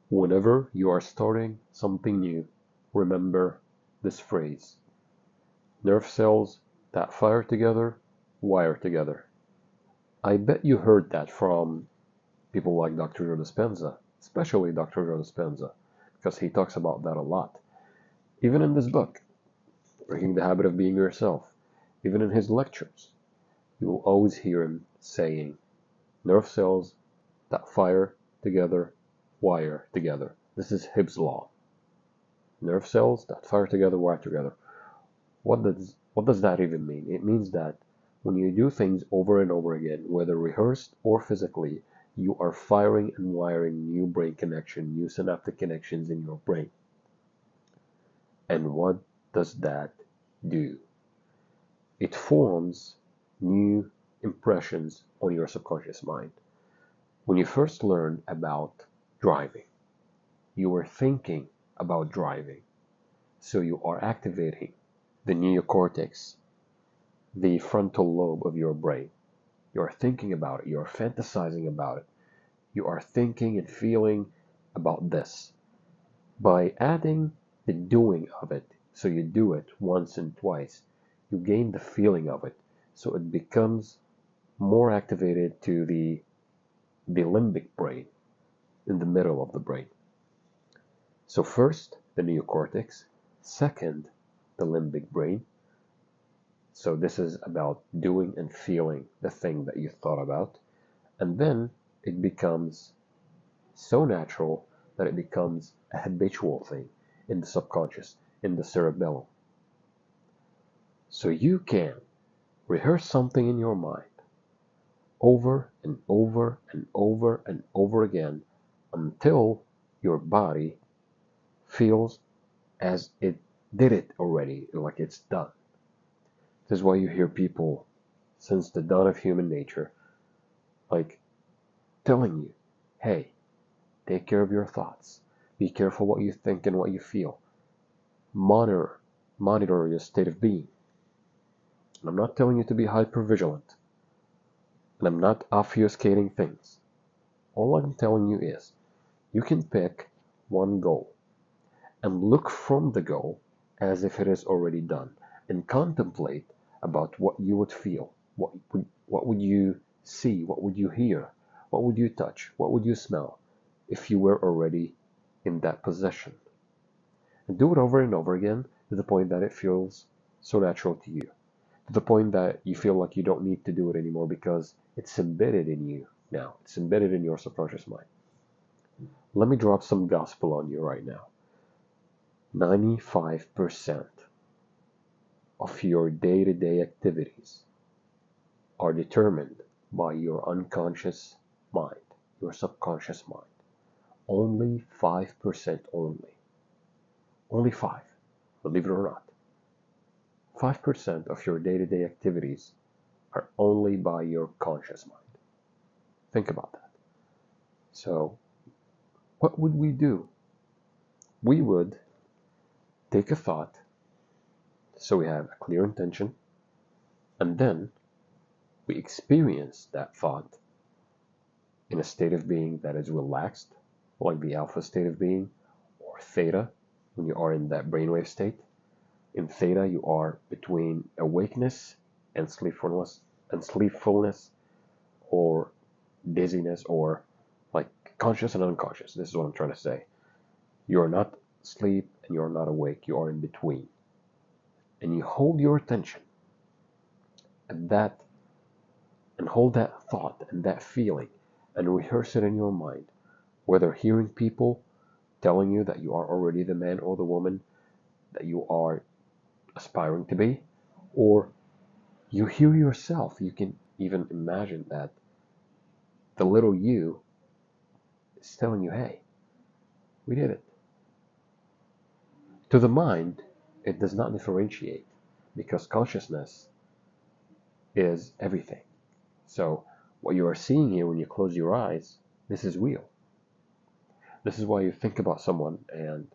Whenever you are starting something new, remember this phrase: nerve cells that fire together, wire together. I bet you heard that from people like Dr. Joe Dispenza, especially Dr. Joe Dispenza, because he talks about that a lot. Even in this book, Breaking the Habit of Being Yourself, even in his lectures, you will always hear him saying, nerve cells that fire together, wire together. This is Hibb's law. Nerve cells that fire together, wire together. What does that even mean? It means that when you do things over and over again, whether rehearsed or physically, you are firing and wiring new brain connection, new synaptic connections in your brain. And what does that do? It forms new impressions on your subconscious mind. When you first learned about driving, you were thinking about driving. So you are activating the neocortex, the frontal lobe of your brain. You are thinking about it. You are fantasizing about it. You are thinking and feeling about this. By adding the doing of it, so you do it once and twice, you gain the feeling of it. So it becomes more activated to the limbic brain, in the middle of the brain. So first, the neocortex. Second, the limbic brain. So this is about doing and feeling the thing that you thought about. And then it becomes so natural that it becomes a habitual thing in the subconscious, in the cerebellum. So you can rehearse something in your mind over and over and over and over again until your body feels as it did it already, like it's done. This is why you hear people, since the dawn of human nature, like telling you, hey, take care of your thoughts. Be careful what you think and what you feel. Monitor your state of being. And I'm not telling you to be hypervigilant. And I'm not obfuscating things. All I'm telling you is, you can pick one goal and look from the goal as if it is already done, and contemplate about what you would feel, what would you see, what would you hear, what would you touch, what would you smell if you were already in that position. And do it over and over again to the point that it feels so natural to you, to the point that you feel like you don't need to do it anymore because it's embedded in you now. It's embedded in your subconscious mind. Let me drop some gospel on you right now. 95% of your day-to-day activities are determined by your unconscious mind, your subconscious mind. Only 5% only. Only 5, believe it or not. 5% of your day-to-day activities are only by your conscious mind. Think about that. So, what would we do? We would take a thought, so we have a clear intention, and then we experience that thought in a state of being that is relaxed, like the alpha state of being, or theta, when you are in that brainwave state. In theta, you are between awakeness and sleepfulness, or dizziness, or like conscious and unconscious. This is what I'm trying to say. You are not asleep and you are not awake. You are in between. And you hold your attention at that, and hold that thought and that feeling, and rehearse it in your mind, whether hearing people telling you that you are already the man or the woman that you are aspiring to be, or you hear yourself. You can even imagine that the little you is telling you, hey, we did it. To the mind, it does not differentiate, because consciousness is everything. So what you are seeing here when you close your eyes, this is real. This is why you think about someone and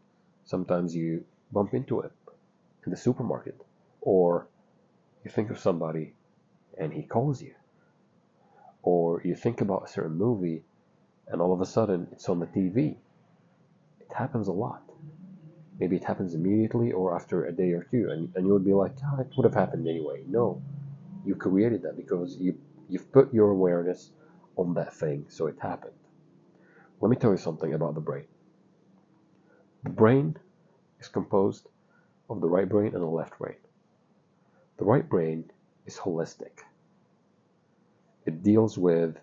sometimes you bump into it in the supermarket, or you think of somebody and he calls you, or you think about a certain movie and all of a sudden it's on the TV. happens a lot. Maybe it happens immediately or after a day or two, and you would be like, it would have happened anyway. No, you created that because you've put your awareness on that thing, so it happened. Let me tell you something about the brain. The brain is composed of the right brain and the left brain. The right brain is holistic. It deals with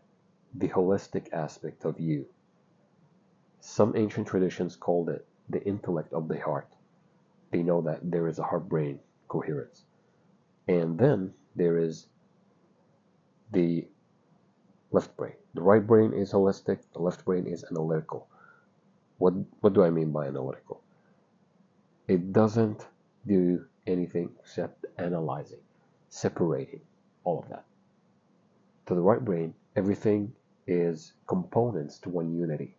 the holistic aspect of you. Some ancient traditions called it the intellect of the heart. They know that there is a heart-brain coherence. And then there is the left brain. The right brain is holistic, the left brain is analytical. What do I mean by analytical? It doesn't do anything except analyzing, separating, all of that. To the right brain, everything is components to one unity.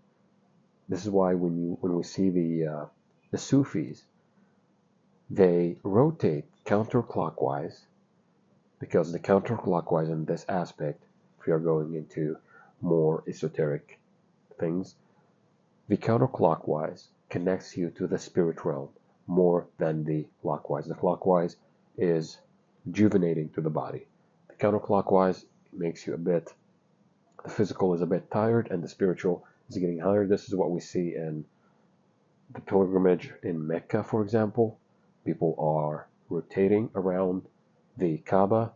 This is why when we see the Sufis, they rotate counterclockwise, because the counterclockwise in this aspect, if we are going into more esoteric things, the counterclockwise connects you to the spirit realm more than the clockwise. The clockwise is rejuvenating to the body. The counterclockwise makes you the physical is a bit tired and the spiritual is getting higher. This is what we see in the pilgrimage in Mecca, for example. People are rotating around the Kaaba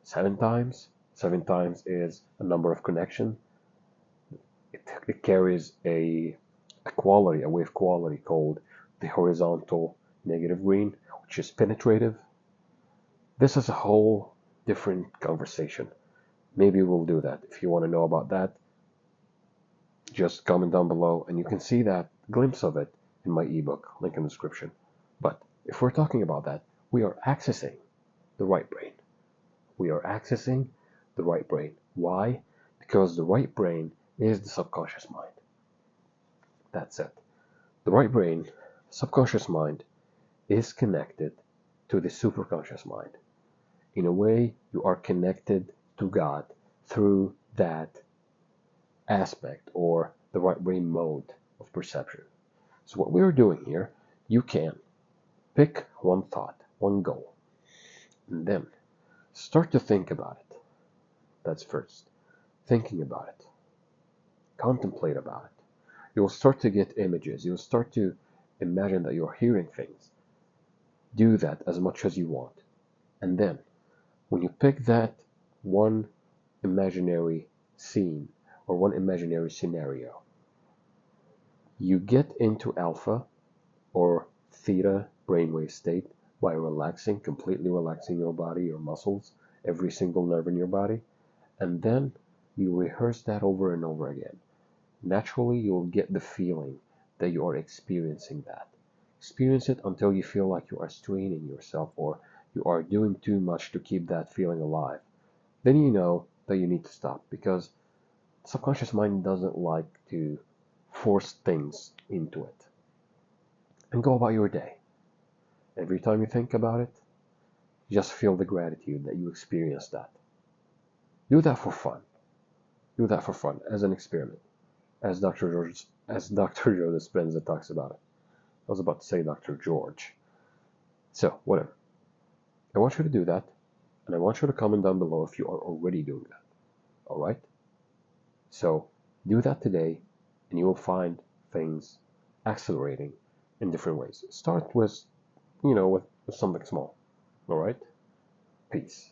7 times. 7 times is a number of connection. It carries a quality, a wave quality called the horizontal negative green, which is penetrative. This is a whole different conversation. Maybe we'll do that. If you want to know about that, just comment down below and you can see that glimpse of it in my ebook, link in the description. But if we're talking about that, we are accessing the right brain. We are accessing the right brain. Why? Because the right brain is the subconscious mind. That's it. The right brain, subconscious mind, is connected to the superconscious mind. In a way, you are connected to God through that aspect or the right brain mode of perception. So what we're doing here, you can pick one thought, one goal, and then start to think about it. That's first. Thinking about it. Contemplate about it. You'll start to get images. You'll start to imagine that you're hearing things. Do that as much as you want. And then, when you pick that one imaginary scene or one imaginary scenario, you get into alpha or theta brainwave state by relaxing, completely relaxing your body, your muscles, every single nerve in your body, and then you rehearse that over and over again. Naturally, you'll get the feeling that you are experiencing that. Experience it until you feel like you are straining yourself or you are doing too much to keep that feeling alive. Then you know that you need to stop, because the subconscious mind doesn't like to force things into it. And go about your day. Every time you think about it, just feel the gratitude that you experienced that. Do that for fun. Do that for fun as an experiment, as Dr. George Dispenza talks about it. I was about to say Dr. George. So, whatever. I want you to do that, and I want you to comment down below if you are already doing that. Alright? So, do that today, and you will find things accelerating in different ways. Start with, with something small. Alright? Peace.